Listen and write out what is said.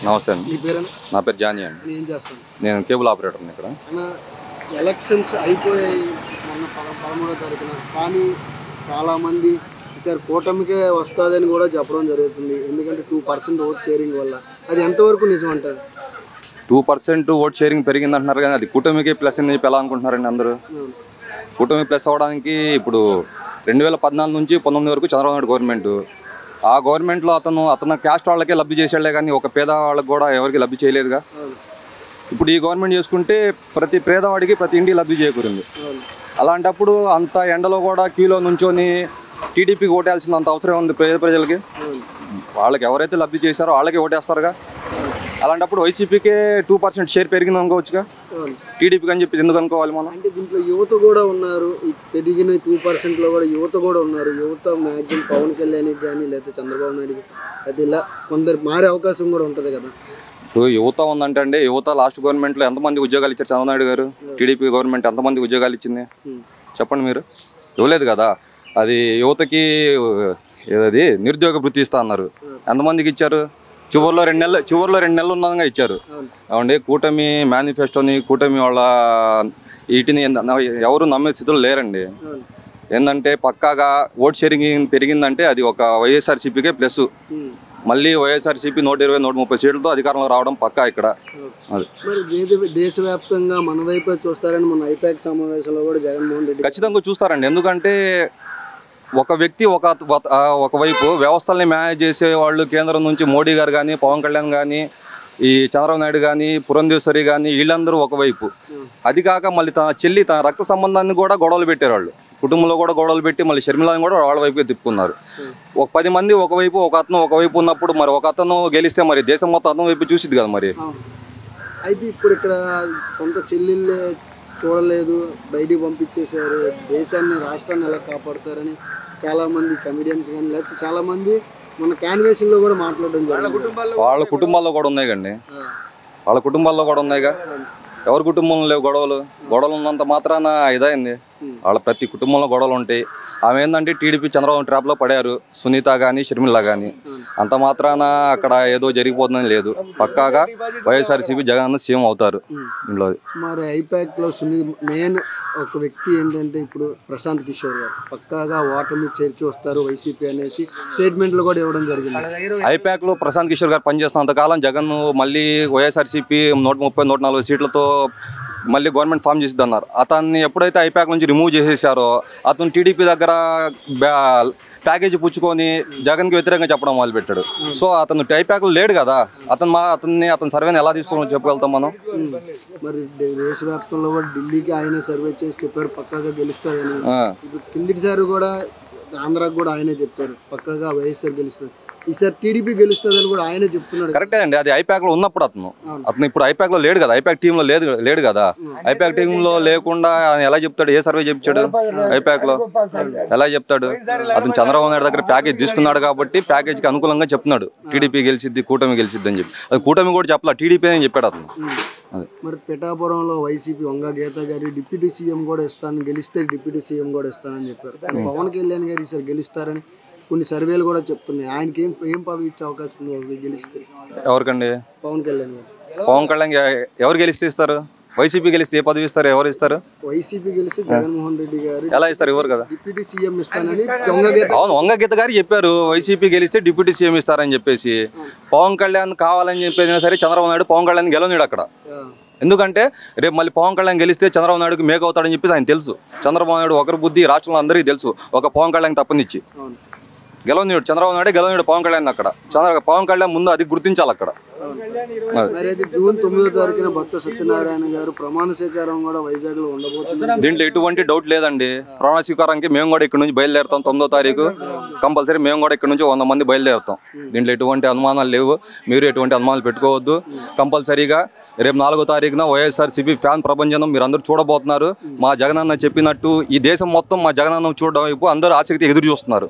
నమస్తే అండి. నా పేరు జానీ అండి. నేను కేబుల్ ఆపరేటర్ని ఇక్కడ. ఎలక్షన్స్ అయిపోయాయి మొన్న 13వ తారీఖున, కానీ చాలామంది ఈసారి కూటమికే వస్తుందని కూడా చెప్పడం జరుగుతుంది. ఎందుకంటే 2% ఓట్ షేరింగ్ వల్ల. అది ఎంతవరకు నిజం అంటారు? 2% ఓట్ షేరింగ్ పెరిగింది అంటున్నారు, కానీ అది కూటమికి ప్లస్ అని చెప్పి ఎలా అనుకుంటున్నారండి అందరూ? కూటమి ప్లస్ అవ్వడానికి ఇప్పుడు 2014 నుంచి 19 వరకు చంద్రబాబు నాయుడు గవర్నమెంట్. ఆ గవర్నమెంట్లో అతను క్యాస్ట్ వాళ్ళకే లబ్ధి చేసేళ్లే, కానీ ఒక పేదవాళ్ళకి కూడా ఎవరికి లబ్ధి చేయలేదుగా. ఇప్పుడు ఈ గవర్నమెంట్ చేసుకుంటే ప్రతి పేదవాడికి ప్రతి ఇంటికి లబ్ధి చేకూరింది. అలాంటప్పుడు అంత ఎండలో కూడా క్యూలో నుంచొని టీడీపీకి ఓటేయాల్సినంత అవసరం ఉంది ప్రజలకి. వాళ్ళకి ఎవరైతే లబ్ధి చేశారో వాళ్ళకి ఓటేస్తారుగా. అలాంటప్పుడు వైసీపీకే 2% షేర్ పెరిగింది అనుకోవచ్చుగా, టీడీపీకి అని చెప్పి ఎందుకు అనుకోవాలి మనం? అంటే దీంట్లో యువత కూడా ఉన్నారు, ఈ పెరిగిన 2%లో కూడా యువత కూడా ఉన్నారు. యువత మ్యాక్సిమం పవన్ కళ్యాణ్కి కానీ లేకపోతే చంద్రబాబు నాయుడుకి అది ఇలా కొందరు మారే అవకాశం కూడా ఉంటుంది కదా. ఇప్పుడు యువత ఉందంటే అండి, యువత లాస్ట్ గవర్నమెంట్లో ఎంతమంది ఉద్యోగాలు ఇచ్చారు చంద్రబాబు నాయుడు గారు? టీడీపీ గవర్నమెంట్ ఎంతమంది ఉద్యోగాలు ఇచ్చింది చెప్పండి మీరు? ఇవ్వలేదు కదా. అది యువతకి ఏదది నిరుద్యోగ వృత్తి ఇస్తా అన్నారు, ఎంతమందికి ఇచ్చారు? చివరిలో 2 నెలలు ఉన్నదంగా ఇచ్చారు. అవునండి, కూటమి మేనిఫెస్టోని కూటమి వాళ్ళ వీటిని ఎవరు నమ్మే స్థితిలో లేరండి. ఏంటంటే పక్కాగా ఓట్ షేరింగ్ పెరిగిందంటే అది ఒక వైఎస్ఆర్సీపీకే ప్లస్. మళ్ళీ వైఎస్ఆర్సీపీ 120, 130 సీట్లతో అధికారంలో రావడం పక్కా ఇక్కడ. దేశవ్యాప్తంగా మన వైపు చూస్తారని మన ఐపాక్ సమావేశంలో కూడా జగన్మోహన్ రెడ్డి ఖచ్చితంగా చూస్తారండి. ఎందుకంటే ఒక వ్యక్తి ఒకవైపు వ్యవస్థల్ని మేనేజ్ చేసే వాళ్ళు కేంద్రం నుంచి మోడీ గారు కానీ, పవన్ కళ్యాణ్ కానీ, ఈ చంద్రబాబు నాయుడు కానీ, పురంధేశ్వరి కానీ, వీళ్ళందరూ ఒకవైపు. అది కాక మళ్ళీ తన రక్త సంబంధాన్ని కూడా గొడవలు పెట్టారు వాళ్ళు. కుటుంబంలో కూడా గొడవలు పెట్టి మళ్ళీ షర్మిలని కూడా వాళ్ళ వైపుగా తిప్పుకున్నారు. ఒక 10 మంది ఒకవైపు, ఒకవైపు ఉన్నప్పుడు మరి ఒక అతను గెలిస్తే మరి దేశం మొత్తం అతను వైపు చూసిద్ది కదా మరి. అయితే ఇప్పుడు ఇక్కడ సొంత చెల్లెళ్ళే చూడలేదు, బయటికి పంపించేశారు, దేశాన్ని రాష్ట్రాన్ని ఎలా కాపాడుతారని చాలామంది కమెడియన్స్ కానీ లేకపోతే చాలామంది మన క్యాన్వేషన్లో కూడా మాట్లాడడం జరిగింది. వాళ్ళ కుటుంబాల్లో కూడా ఉన్నాయి కండి, వాళ్ళ కుటుంబాల్లో కూడా ఉన్నాయిగా. ఎవరి కుటుంబంలో లేవు గొడవలు ఉన్నంత మాత్రాన ఇదైంది. వాళ్ళ ప్రతి కుటుంబంలో గొడవలు ఉంటాయి. ఆమె ఏంటంటే టీడీపీ చంద్రబాబు ట్రాప్లో పడారు, సునీత కానీ షర్మిల కానీ. అంత మాత్రాన అక్కడ ఏదో జరిగిపోతుందని లేదు. పక్కాగా వైఎస్ఆర్సీపీ జగన్ సీఎం అవుతారు ఇంట్లో. మరి ఐపాక్లో మెయిన్ ఒక వ్యక్తి ఏంటంటే ఇప్పుడు ప్రశాంత్ కిషోర్ గారు పక్కాగా ఓటమి చేర్చి వస్తారు వైసీపీ అనేసి స్టేట్మెంట్లు కూడా ఇవ్వడం జరిగింది. ఐపాక్లో ప్రశాంత్ కిషోర్ గారు పనిచేస్తున్నంతకాలం జగన్ మళ్ళీ వైఎస్ఆర్సీపీ 130, 140 సీట్లతో మళ్ళీ గవర్నమెంట్ ఫామ్ చేసిద్ది అన్నారు. అతన్ని ఎప్పుడైతే ఐపాక్ నుంచి రిమూవ్ చేసేసారో అతను టీడీపీ దగ్గర ప్యాకేజీ పుచ్చుకొని జగన్కి వ్యతిరేకంగా చెప్పడం మొదలుపెట్టాడు. సో అతను ఐపాక్లో లేడు కదా. అతని సర్వేని ఎలా తీసుకుని చెప్పగలుగుతాం మనం? మరి దేశవ్యాప్తంలో కూడా ఢిల్లీకి ఆయన సర్వే చేసి చెప్పారు పక్కాగా గెలుస్తారని. ఇప్పుడు కిందిసారి కూడా ఆంధ్రాకి కూడా ఆయనే చెప్పారు పక్కాగా వైఎస్ఆర్ గెలుస్తారు, ఈసారి టీడీపీ గెలుస్తుందని కూడా ఆయనే చెప్తున్నాడు. కరెక్టే అండి. అది ఐపాక్లో ఉన్నప్పుడు అతను ఇప్పుడు ఐపాక్లో లేడు కదా, ఐపాక్ టీంలో లేడు కదా. ఐపాక్ టీంలో లేకుండా ఎలా చెప్తాడు? ఏ సర్వే చెప్తాడు ఐపాక్లో? ఎలా చెప్తాడు? అతను చంద్రబాబు నాయుడు దగ్గర ప్యాకేజ్ తీసుకున్నాడు కాబట్టి ప్యాకేజ్కి అనుకూలంగా చెప్తున్నాడు. టీడీపీ గెలిచిద్ది, కూటమి గెలిచిద్ది అని చెప్పి. అది కూటమి కూడా చెప్పలా, టీడీపీ అని చెప్పాడు అతను. మరి పిఠాపురంలో వైసీపీ వంగ గీత గారి డిప్యూటీ సీఎం కూడా ఇస్తాను, గెలిస్తే డిప్యూటీ సీఎం కూడా ఇస్తానని చెప్పారు. పవన్ కళ్యాణ్ గారు ఈసారి గెలుస్తారని కొన్ని సర్వేలు కూడా చెప్తున్నాయి. ఆయనకి ఏం పదవి ఇచ్చే అవకాశం ఉంది గెలిస్తే? ఎవరికండి? పవన్ కళ్యాణ్ గారు. పవన్ కళ్యాణ్ ఎవరు గెలిస్తే ఇస్తారు? వైసీపీ గెలిస్తే ఏ పదవి ఇస్తారు? ఎవరు ఇస్తారు? వైసీపీ గెలిస్తే జగన్మోహన్ రెడ్డి గారు. ఎలా ఇస్తారు? ఎవరు కదా డిప్యూటీ సీఎం ఇస్తానని అవును వంగ గీత గారు చెప్పారు. వైసీపీ గెలిస్తే డిప్యూటీ సీఎం ఇస్తారని చెప్పేసి. పవన్ కళ్యాణ్ కావాలని చెప్పేసినా సరే చంద్రబాబు నాయుడు పవన్ కళ్యాణ్ గెలవనీడు అక్కడ. ఎందుకంటే రేపు మళ్ళీ పవన్ కళ్యాణ్ గెలిస్తే చంద్రబాబు నాయుడుకి మేక అవుతాడని చెప్పేసి ఆయన తెలుసు. చంద్రబాబు నాయుడు ఒకరి బుద్ధి రాష్ట్రంలో అందరికీ తెలుసు, ఒక పవన్ కళ్యాణ్ తప్పనిచ్చి గెలవనీడు. చంద్రబాబు నాయుడు గెలవనీడు పవన్ కళ్యాణ్ అక్కడ. పవన్ కళ్యాణ్ ముందు అది గుర్తించాలి అక్కడ. జూన్ 9వ తారీఖున భక్త సత్యనారాయణ గారు ప్రమాణ స్వీకారం కూడా వైజాగ్ లో ఉండబోతుంది. దీంట్లో ఎటువంటి డౌట్ లేదండి. ప్రమాణ స్వీకారానికి మేము కూడా ఇక్కడ నుంచి బయలుదేరుతాం. 9వ తారీఖు కంపల్సరీ మేము కూడా ఇక్కడ నుంచి 100 మంది బయలుదేరుతాం. దీంట్లో ఎటువంటి అనుమానాలు లేవు, మీరు ఎటువంటి అనుమానాలు పెట్టుకోవద్దు. కంపల్సరీగా రేపు 4వ తారీఖున వైఎస్ఆర్సీపీ ఫ్యాన్ ప్రపంచం మీరు అందరూ చూడబోతున్నారు. మా జగనన్న చెప్పినట్టు ఈ దేశం మొత్తం మా జగనన్న చూడడం వైపు అందరూ ఆసక్తి ఎదురు చూస్తున్నారు.